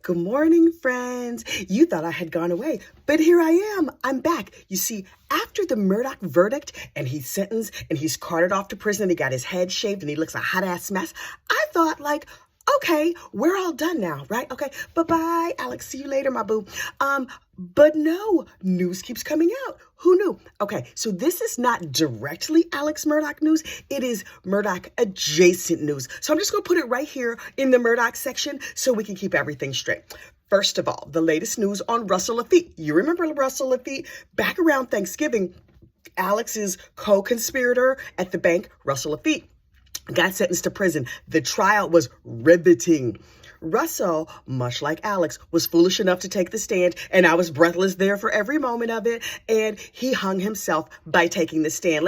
Good morning, friends. You thought I had gone away, but here I am. I'm back. You see, after the Murdaugh verdict and he's sentenced and he's carted off to prison, he got his head shaved and he looks a hot ass mess. I thought, okay, we're all done now, right? Okay, bye-bye, Alex. See you later, my boo. But no, news keeps coming out. Who knew? Okay, so this is not directly Alex Murdaugh news. It is Murdaugh adjacent news. So I'm just going to put it right here in the Murdaugh section so we can keep everything straight. First of all, the latest news on Russell Laffitte. You remember Russell Laffitte? Back around Thanksgiving, Alex's co-conspirator at the bank, Russell Laffitte, got sentenced to prison. The trial was riveting. Russell, much like Alex, was foolish enough to take the stand, and I was breathless there for every moment of it, and he hung himself by taking the stand.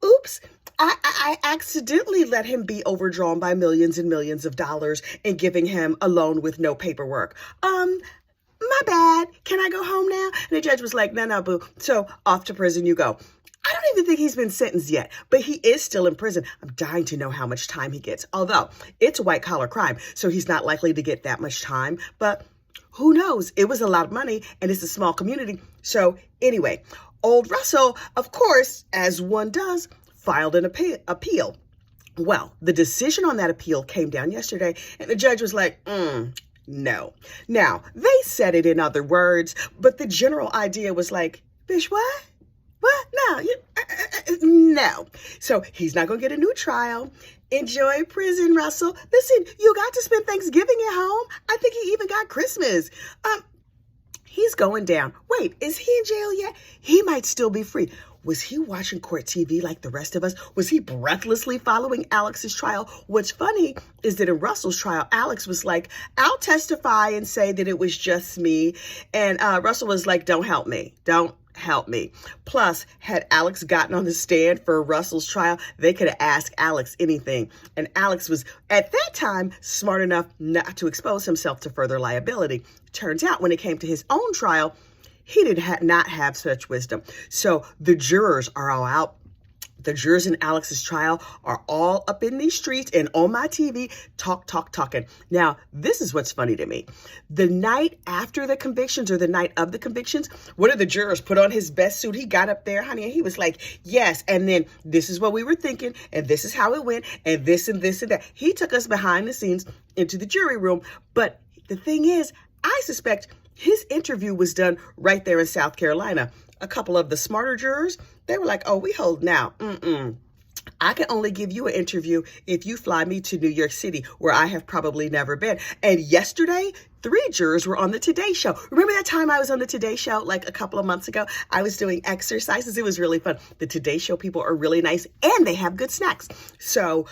Oops, I accidentally let him be overdrawn by millions and millions of dollars and giving him a loan with no paperwork. My bad. Can I go home now? And the judge was like, no, boo. So off to prison you go. I don't even think he's been sentenced yet, but he is still in prison. I'm dying to know how much time he gets, although it's a white-collar crime, so he's not likely to get that much time, but who knows? It was a lot of money, and it's a small community. So anyway, old Russell, of course, as one does, filed an appeal. Well, the decision on that appeal came down yesterday, and the judge was like, no. Now, they said it in other words, but the general idea was like, bitch, what? What? No, no. So he's not going to get a new trial. Enjoy prison, Russell. Listen, you got to spend Thanksgiving at home. I think he even got Christmas. He's going down. Wait, is he in jail yet? He might still be free. Was he watching court TV like the rest of us? Was he breathlessly following Alex's trial? What's funny is that in Russell's trial, Alex was like, I'll testify and say that it was just me. And Russell was like, don't help me. Don't help me. Plus, had Alex gotten on the stand for Russell's trial, they could have asked Alex anything. And Alex was, at that time, smart enough not to expose himself to further liability. Turns out, when it came to his own trial, he did not have such wisdom. So the jurors are all out. The jurors in Alex's trial are all up in these streets and on my TV, talking. Now, this is what's funny to me. The night after the convictions or the night of the convictions, one of the jurors put on his best suit. He got up there, honey, and he was like, yes. And then this is what we were thinking. And this is how it went. And this and this and that. He took us behind the scenes into the jury room. But the thing is, I suspect his interview was done right there in South Carolina. A couple of the smarter jurors, they were like, oh, we holding out. I can only give you an interview if you fly me to New York City, where I have probably never been. And yesterday, 3 jurors were on the Today Show. Remember that time I was on the Today Show like a couple of months ago? I was doing exercises. It was really fun. The Today Show people are really nice and they have good snacks. So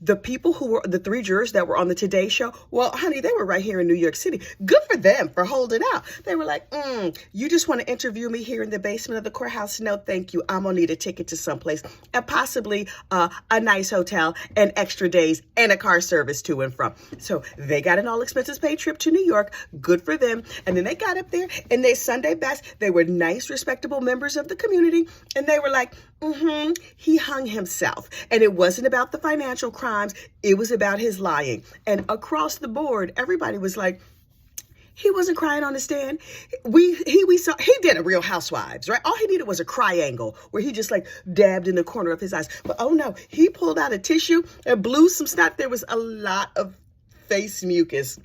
the people who were, the 3 jurors that were on the Today Show, well, honey, they were right here in New York City. Good for them for holding out. They were like, you just want to interview me here in the basement of the courthouse? No, thank you. I'm going to need a ticket to someplace and possibly a nice hotel and extra days and a car service to and from. So they got an all expenses paid trip to New York. Good for them. And then they got up there in their Sunday best. They were nice, respectable members of the community. And they were like, he hung himself. And it wasn't about the financial crimes. It was about his lying. And across the board, everybody was like, he wasn't crying on the stand. We saw he did a Real Housewives, right? All he needed was a triangle where he just like dabbed in the corner of his eyes. But oh no, he pulled out a tissue and blew some snot. There was a lot of face mucus.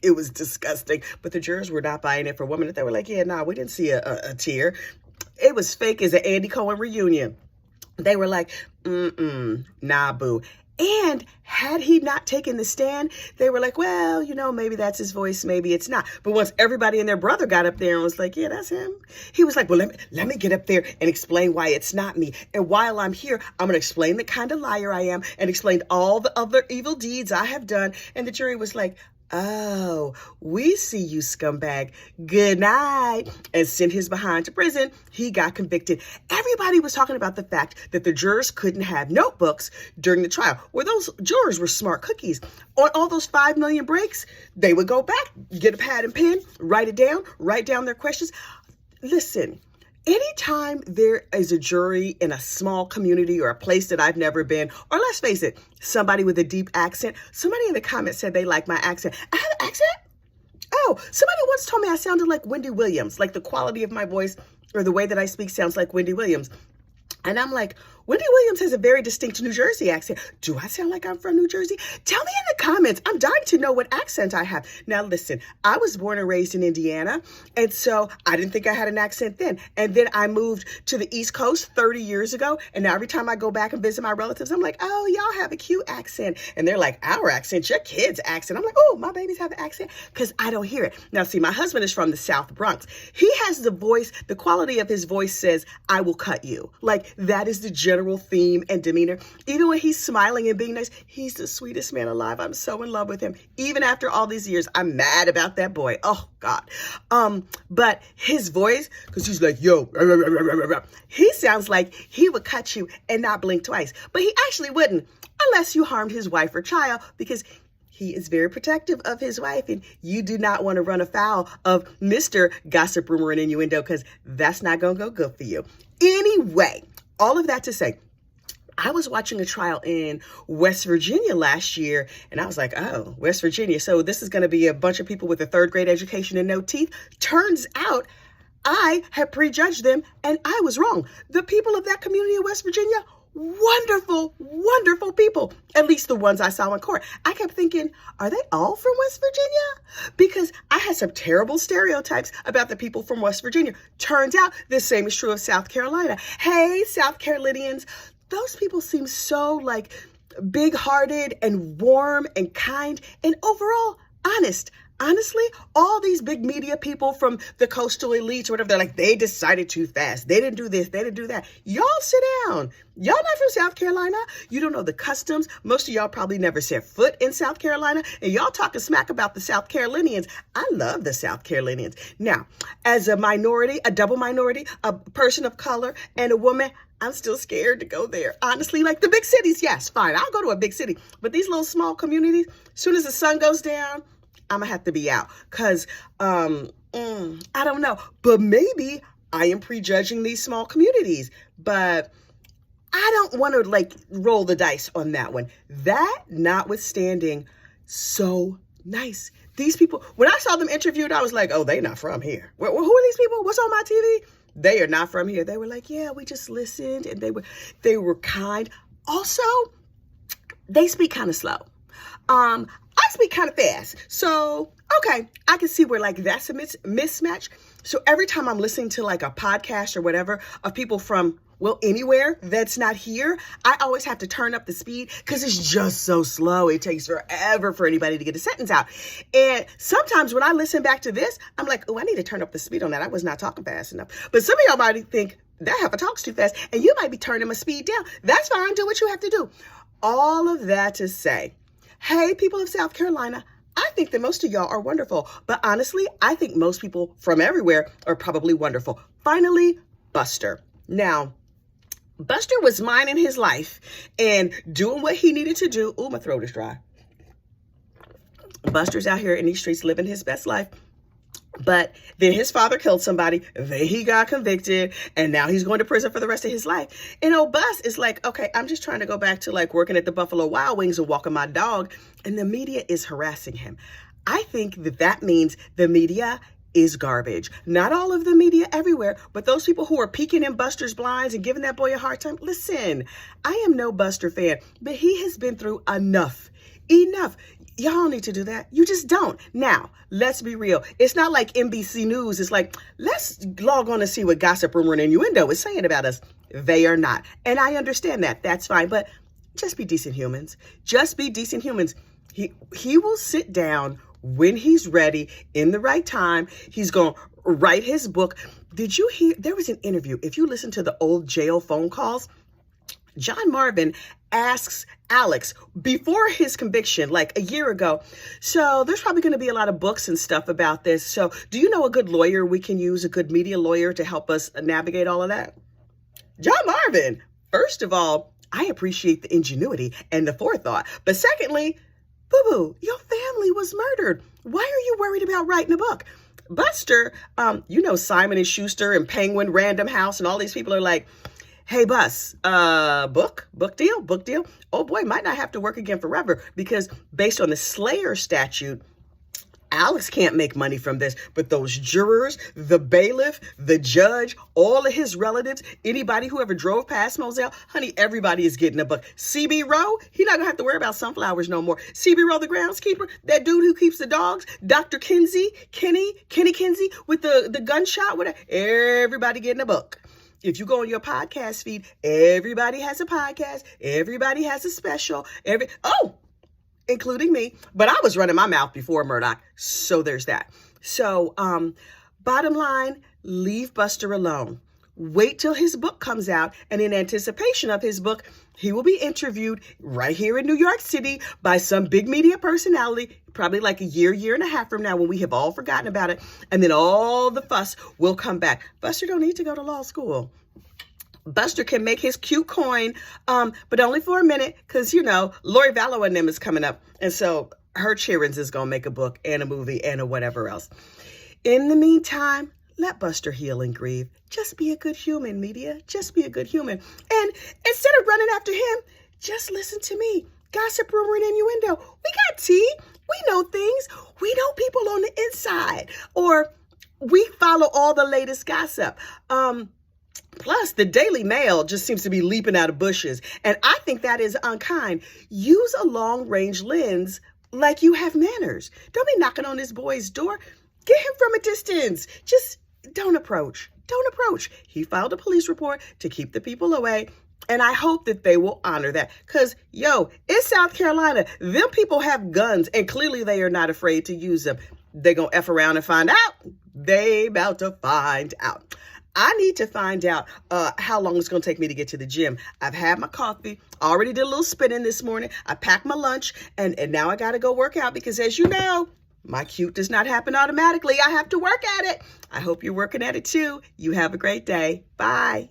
It was disgusting. But the jurors were not buying it for women. They were like, yeah, nah, we didn't see a tear. It was fake as an Andy Cohen reunion. They were like, nah, boo. And had he not taken the stand, they were like, well, maybe that's his voice, maybe it's not. But once everybody and their brother got up there and was like, yeah, that's him. He was like, well, let me get up there and explain why it's not me. And while I'm here, I'm going to explain the kind of liar I am and explain all the other evil deeds I have done. And the jury was like, oh, we see you, scumbag. Good night. And sent his behind to prison. He got convicted. Everybody was talking about the fact that the jurors couldn't have notebooks during the trial. Well, those jurors were smart cookies. On all those 5 million breaks, they would go back, get a pad and pen, write down their questions. Listen, anytime there is a jury in a small community or a place that I've never been, or let's face it, somebody with a deep accent, somebody in the comments said they like my accent. I have an accent? know. Somebody once told me I sounded like Wendy Williams, like the quality of my voice or the way that I speak sounds like Wendy Williams. And I'm like, Wendy Williams has a very distinct New Jersey accent. Do I sound like I'm from New Jersey? Tell me in the comments. I'm dying to know what accent I have. Now, listen, I was born and raised in Indiana, and so I didn't think I had an accent then. And then I moved to the East Coast 30 years ago, and now every time I go back and visit my relatives, I'm like, oh, y'all have a cute accent. And they're like, our accent, your kid's accent. I'm like, oh, my babies have an accent, because I don't hear it. Now, see, my husband is from the South Bronx. He has the voice, the quality of his voice says, I will cut you. Like, that is the general theme and demeanor. Even when he's smiling and being nice, he's the sweetest man alive. I'm so in love with him. Even after all these years, I'm mad about that boy. Oh God. But his voice, because he's like, yo, he sounds like he would cut you and not blink twice. But he actually wouldn't, unless you harmed his wife or child, because he is very protective of his wife, and you do not want to run afoul of Mr. Gossip, Rumor, and Innuendo, because that's not going to go good for you. Anyway, all of that to say, I was watching a trial in West Virginia last year, and I was like, oh, West Virginia. So this is going to be a bunch of people with a third grade education and no teeth. Turns out I had prejudged them, and I was wrong. The people of that community of West Virginia, wonderful, wonderful people. At least the ones I saw in court. I kept thinking, are they all from West Virginia? Because I had some terrible stereotypes about the people from West Virginia. Turns out the same is true of South Carolina. Hey, South Carolinians, those people seem so like big-hearted and warm and kind and overall honest. Honestly, all these big media people from the coastal elites or whatever, they're like, they decided too fast. They didn't do this. They didn't do that. Y'all sit down. Y'all not from South Carolina. You don't know the customs. Most of y'all probably never set foot in South Carolina. And y'all talking smack about the South Carolinians. I love the South Carolinians. Now, as a minority, a double minority, a person of color, and a woman, I'm still scared to go there. Honestly, like the big cities, yes, fine. I'll go to a big city. But these little small communities, as soon as the sun goes down, I'm going to have to be out because I don't know. But maybe I am prejudging these small communities. But I don't want to like roll the dice on that one. That notwithstanding, so nice. These people, when I saw them interviewed, I was like, oh, they're not from here. Who are these people? What's on my TV? They are not from here. They were like, yeah, we just listened. And they were kind. Also, they speak kind of slow. I speak kind of fast. So, okay, I can see where like that's a mismatch. So every time I'm listening to like a podcast or whatever of people from, well, anywhere that's not here, I always have to turn up the speed because it's just so slow. It takes forever for anybody to get a sentence out. And sometimes when I listen back to this, I'm like, oh, I need to turn up the speed on that. I was not talking fast enough. But some of y'all might think that heifer talks too fast and you might be turning my speed down. That's fine. Do what you have to do. All of that to say, hey, people of South Carolina, I think that most of y'all are wonderful. But honestly, I think most people from everywhere are probably wonderful. Finally, Buster. Now, Buster was minding his life and doing what he needed to do. Ooh, my throat is dry. Buster's out here in these streets living his best life. But then his father killed somebody, then he got convicted, and now he's going to prison for the rest of his life. And old Bus is like, okay, I'm just trying to go back to like working at the Buffalo Wild Wings and walking my dog, and the media is harassing him. I think that means the media is garbage. Not all of the media everywhere, but those people who are peeking in Buster's blinds and giving that boy a hard time. Listen, I am no Buster fan, but he has been through enough. Y'all don't need to do that. You just don't. Now, let's be real. It's not like NBC News. It's like, let's log on and see what Gossip, Rumor, and Innuendo is saying about us. They are not. And I understand that. That's fine. But just be decent humans. Just be decent humans. He will sit down when he's ready in the right time. He's going to write his book. Did you hear? There was an interview. If you listen to the old jail phone calls, John Marvin asks Alex before his conviction, like a year ago. So there's probably going to be a lot of books and stuff about this. So do you know a good lawyer we can use, a good media lawyer to help us navigate all of that? John Marvin, first of all, I appreciate the ingenuity and the forethought. But secondly, boo-boo, your family was murdered. Why are you worried about writing a book? Buster, Simon & Schuster and Penguin Random House and all these people are like, hey, Bus, book deal. Oh boy, might not have to work again forever because based on the Slayer statute, Alex can't make money from this, but those jurors, the bailiff, the judge, all of his relatives, anybody who ever drove past Moselle, honey, everybody is getting a book. CB Rowe, he not gonna have to worry about sunflowers no more. CB Rowe, the groundskeeper, that dude who keeps the dogs, Dr. Kenny Kinsey with the gunshot, whatever, everybody getting a book. If you go on your podcast feed, everybody has a podcast, everybody has a special, including me, but I was running my mouth before Murdaugh, so there's that. So, bottom line, leave Buster alone. Wait till his book comes out, and in anticipation of his book, he will be interviewed right here in New York City by some big media personality, probably like a year and a half from now when we have all forgotten about it, and then all the fuss will come back. Buster don't need to go to law school. Buster can make his cute coin, but only for a minute, because, Lori Vallow and them is coming up. And so her cheerings is going to make a book and a movie and a whatever else. In the meantime, let Buster heal and grieve. Just be a good human, media. Just be a good human. And instead of running after him, just listen to me. Gossip, rumor, and innuendo. We got tea. We know things. We know people on the inside. Or we follow all the latest gossip. Plus, the Daily Mail just seems to be leaping out of bushes. And I think that is unkind. Use a long-range lens like you have manners. Don't be knocking on this boy's door. Get him from a distance. Just don't approach. Don't approach. He filed a police report to keep the people away. And I hope that they will honor that. Because, it's South Carolina. Them people have guns, and clearly they are not afraid to use them. They're going to F around and find out. They about to find out. I need to find out how long it's going to take me to get to the gym. I've had my coffee, already did a little spinning this morning. I packed my lunch, and now I got to go work out because, as you know, my cute does not happen automatically. I have to work at it. I hope you're working at it too. You have a great day. Bye.